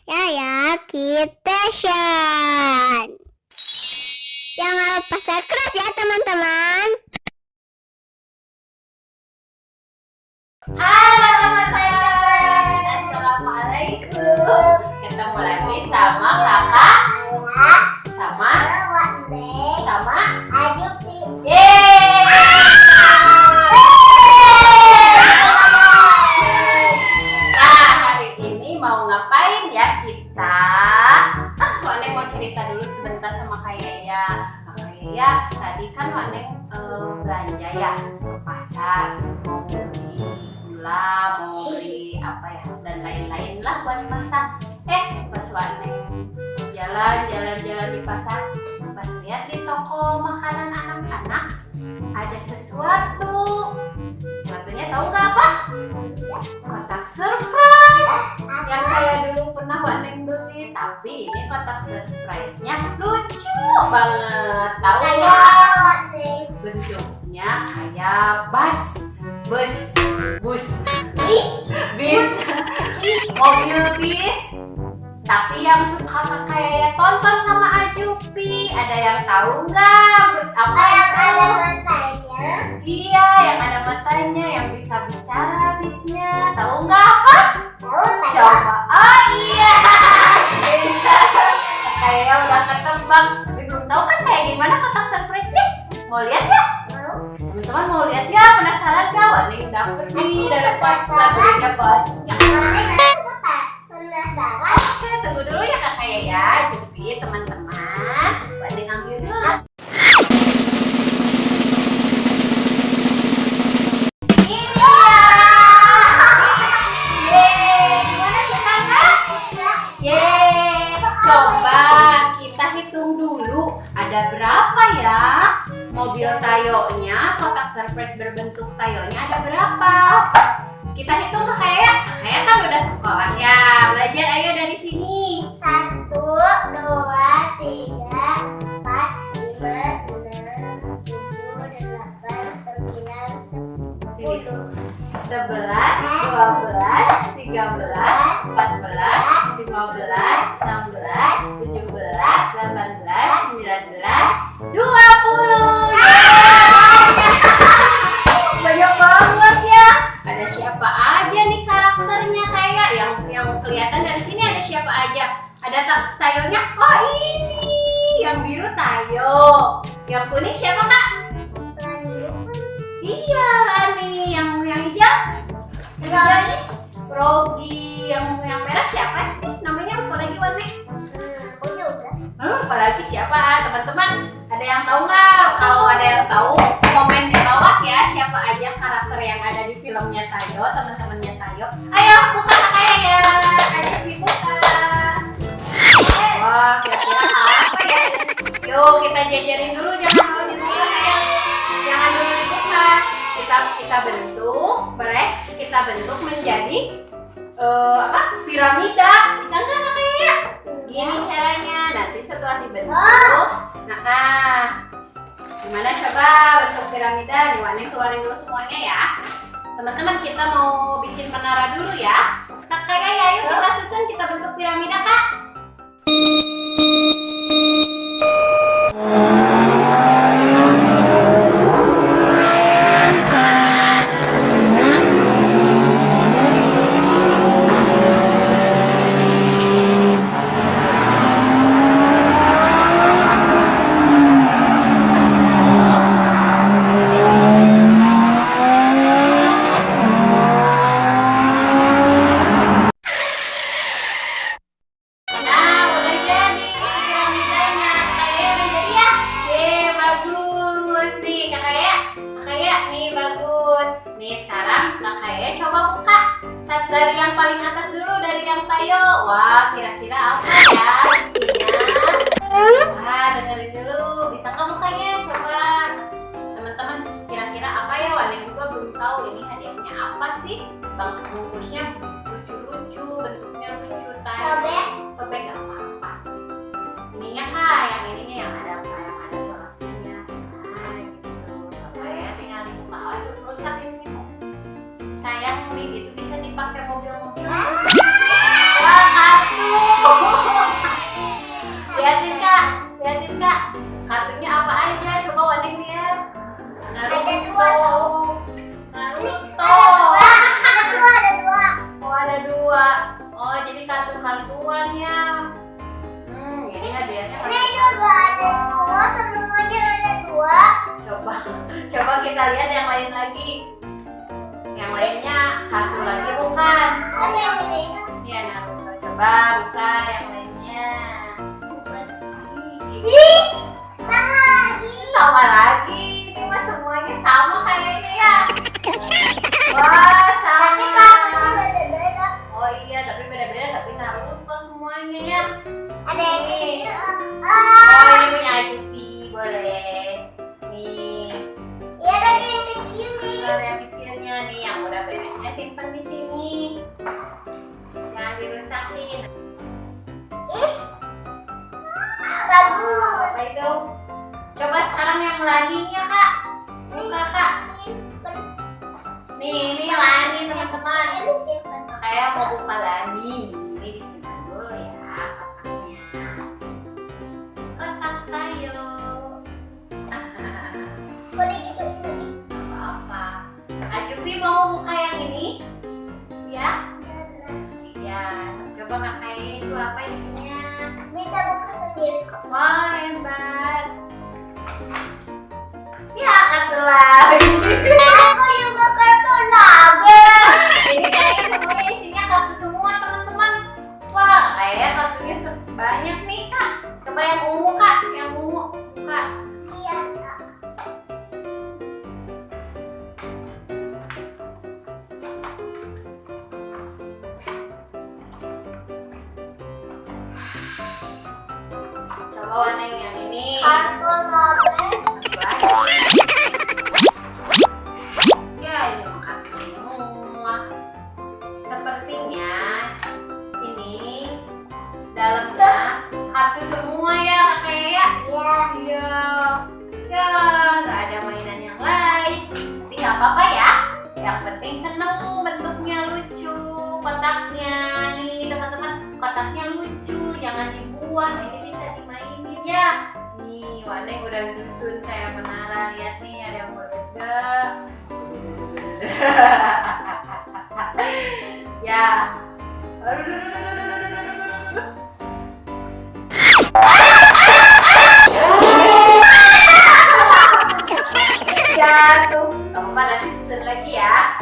Yaya Kitchen. Jangan lupa subscribe ya teman-teman. Halo teman-teman, assalamualaikum. Ketemu lagi sama kakak, sama Ajupi. yeay. Nah, hari ini mau ngapain ya kita? Wane mau cerita dulu sebentar sama Kak Yaya. Kak Yaya, tadi kan Wane belanja ya ke pasar, mau beli gula, mau beli apa ya, dan lain-lain lah buat masak. Pas Wane jalan-jalan di pasar, pas lihat di toko makanan anak-anak ada sesuatu. Sesuatunya tahu nggak apa? Kotak surprise yang kayak dulu pernah Waneng beli, tapi ini kotak surprise-nya lucu banget. Tahu nggak? Bentuknya kayak bus, mobil bis. Tapi yang suka kayak tonton sama Ajupi, ada yang tahu nggak apa itu? Iya, yang ada matanya, yang bisa bicara bisnya. Tahu nggak apa? Coba. Oh iya. Kayak udah ketebak, tapi belum tahu kan kayak gimana kotak surprise-nya. Mau lihat nggak? Teman-teman mau lihat nggak? Penasaran nggak? Wah, ini udah pergi dari pasar, duitnya banyak. Oke, tunggu dulu ya kakak ya, Jupi, teman-teman. Banding ambil dulu. Ini dia. Yeay, gimana senang nggak? Yeay, coba kita hitung dulu. Ada berapa ya? Mobil Tayonya, kotak surprise berbentuk Tayonya ada berapa? Kita hitung kakak ya. Kakak kan udah sekolah ya. Belajar ayo dari sini. 1, 2, 3, 4, 5, 6, 7, 8, 9, 10. 11, 12, 13, 14, 15, 16, 17, 18, 19, 20. Banyak banget ya. Ada siapa aja nih karakternya kayak yang kelihatan dari sini, ada siapa aja? Ada Tayonya. Oh ini yang biru Tayo. Yang kuning siapa kak? Iya Lani. Yang hijau? Rogi. Yang merah siapa sih? Namanya lupa lagi warnanya. Apalagi siapa teman-teman? Ada yang tahu nggak? Kalau ada yang tahu, komen di bawah ya siapa aja karakter yang ada di filmnya Tayo, teman-temannya Tayo. Ayo buka kakak ya, ayo dibuka. Wah, kira-kira apa ya? Yuk kita jajarin dulu, jangan dulu dibuka sayang. Jangan dulu dibuka. Kita bentuk menjadi piramida. Bisa nggak kakak ya? Gini caranya. Nanti setelah dibentuk, gimana coba bentuk piramida? Nih Wane keluarin dulu semuanya ya. Teman-teman kita mau bikin menara dulu ya. Kakak ya, yuk kita susun, kita bentuk piramida kak. Dari yang paling atas dulu, dari yang Tayo. Wah, kira-kira apa ya isinya? Wah, dengerin dulu. Bisa nggak mukanya? Coba teman-teman, kira-kira apa ya? Wane juga belum tahu ini hadiahnya apa sih. Bungkusnya lucu-lucu, bentuknya lucu. Bebek nggak apa-apa. Ininya kak, yang ininya yang ada solasinya. Nah, gitu. Coba ya, tinggal dibuka. Aduh, rusak ini. Sayang gitu bisa dipakai mobil-mobil. Wah, kartu. 2. Oh, jadi kartu-kartuan ya. Ini hadiahnya Ini juga ada 2, semuanya ada 2. Coba kita lihat yang lain lagi. Yang lainnya kartu lagi bukan? Kan yang ini. Iya, Naruto. Coba buka yang lainnya. Ih, sama lagi. Sama lagi. Ini mah semuanya sama kayaknya ya. Wah, sama. Tapi kartunya beda-beda. Oh iya, tapi beda-beda, tapi Naruto semuanya ya. Ada yang Nih. kecil. Oh, ini punya Luffy, boleh. Nih, Iya, ada yang kecil nih. ada yang kecilnya nih, yang udah beresnya simpan di sini. Jangan dirusakin. Ih, bagus. Apa itu? Coba sekarang yang laninya kak. Buka kak. Simpen. Nih, ini lani teman-teman. Ini simpen. Kayak mau buka lani. Ini disimpan dulu ya kotaknya. Kotak tayo. Boleh gituin lagi. Apa-apa. Ajufi mau buka yang ini? Ya? Ya. Coba kakak itu apa isinya? Bisa buka sendiri kok. Wah, hebat. Ya, kartu lagi. Aku juga kartu lagi. Ini kayaknya semuanya isinya kartu semua, teman-teman. Wah, kayaknya kartunya banyak nih, Kak. Coba yang ungu, Kak. Yang ungu. Buka. Iya. Coba warna yang ini. Kartu lagi. Banyak. Ya, ini mah kartu semua. Sepertinya ini dalamnya kartu semua ya, Kakak ya. Iya. Iya. Ya, nggak ada mainan yang lain. Tapi nggak apa-apa ya. Yang penting seneng, bentuknya lucu, kotaknya nih teman-teman. Kotaknya lucu, jangan dibuang. Ini bisa dimainin ya. Nih, Waneng udah susun kayak menara. Lihat nih, ada yang bergerak. Ya. Jatuh. Kamu nanti susun lagi ya.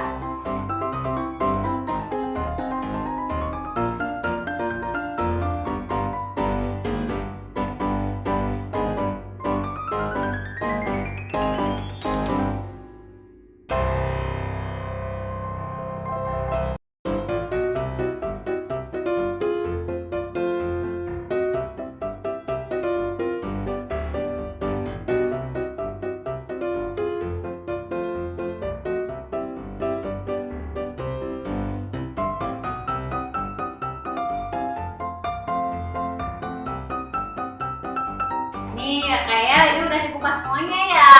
Nih ya kayak ini udah dibuka semuanya ya.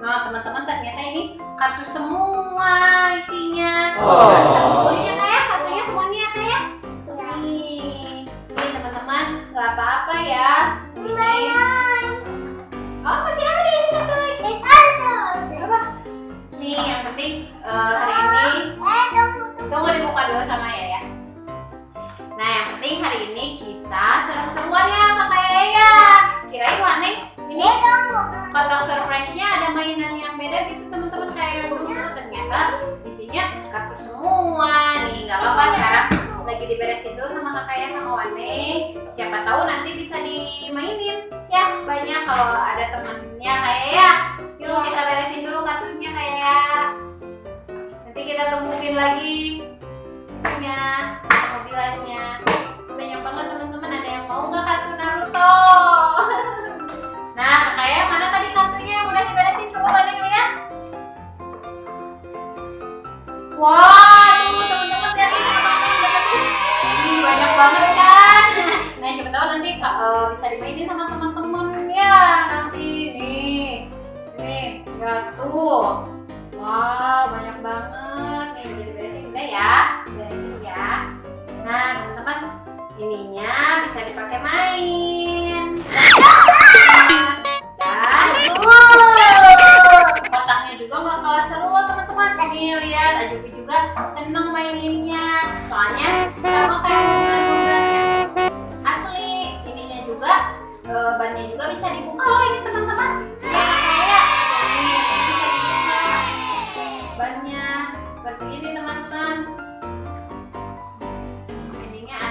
Nah teman-teman ternyata ini kartu semua isinya. Kita kumpulin ya kayak kartunya semuanya ya kayak. Nih teman-teman nggak apa-apa ya. Ini. Oh masih ada ini satu lagi. Apa? Nih yang penting hari ini tunggu dibuka dulu sama ya. Nah yang penting hari ini kita seru-seruan ya kakak ya. Kirain Waneng ini kotak surprise-nya ada mainan yang beda gitu teman-teman kayak yang dulu. Ternyata isinya kartu semua nih. Nggak apa-apa sekarang lagi diberesin dulu sama kakak ya sama Waneng. Siapa tahu nanti bisa dimainin ya banyak kalau ada temennya kayak ya. Yuk kita beresin dulu kartunya kayak ya. Nanti kita tungguin lagi punya mobilannya. Banyak banget teman-teman, ada yang mau nggak kartu Naruto? Nah kayak mana tadi kartunya yang udah diberesin, coba Waneng lihat. Wah tuh teman-teman lihat nih, teman-teman deketin. Ih banyak banget kan. Nah siapa tahu nanti bisa dimainin sama teman-teman ya nanti nih ya tuh. Wah banyak banget nih, udah diberesin udah ya, beresin ya. Nah teman-teman ininya bisa dipakai main. Dan kotaknya juga nggak kalah seru loh teman-teman. Nih lihat Ajubi juga seneng maininnya. Soalnya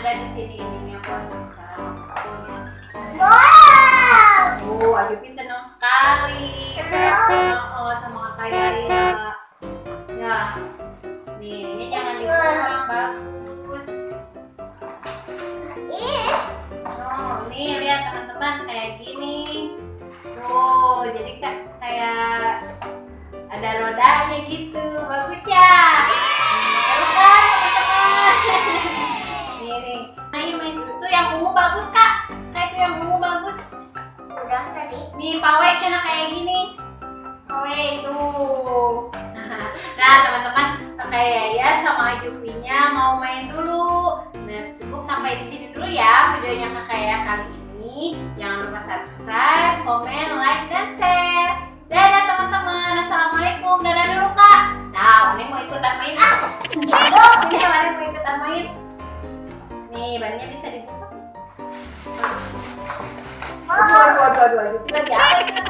ada di sini ininya buat cara makainya. Wow. Ajupi senang sekali sama kakak Yaya. Ya, nih ini jangan dibuang, bagus. Nih lihat teman-teman kayak gini. Jadi kayak ada rodanya gitu, bagus ya. Seru kan teman-teman? Nih, main itu yang ungu bagus kak. Kayak itu yang ungu bagus. Udah tadi. Nih pawai cina kayak gini. Pawai itu. Nah teman-teman, kakak Yaya sama Ajupinya mau main dulu. Nah cukup sampai di sini dulu ya videonya kakak Yaya kali ini. Jangan lupa subscribe, komen, like, dan share. Dadah teman-teman. Assalamualaikum. Dadah dulu kak. Nah Waneng mau ikutan main. Ini Waneng mau ikutan main. Nih bannya bisa dibuka. Aduh. Lagi apa itu?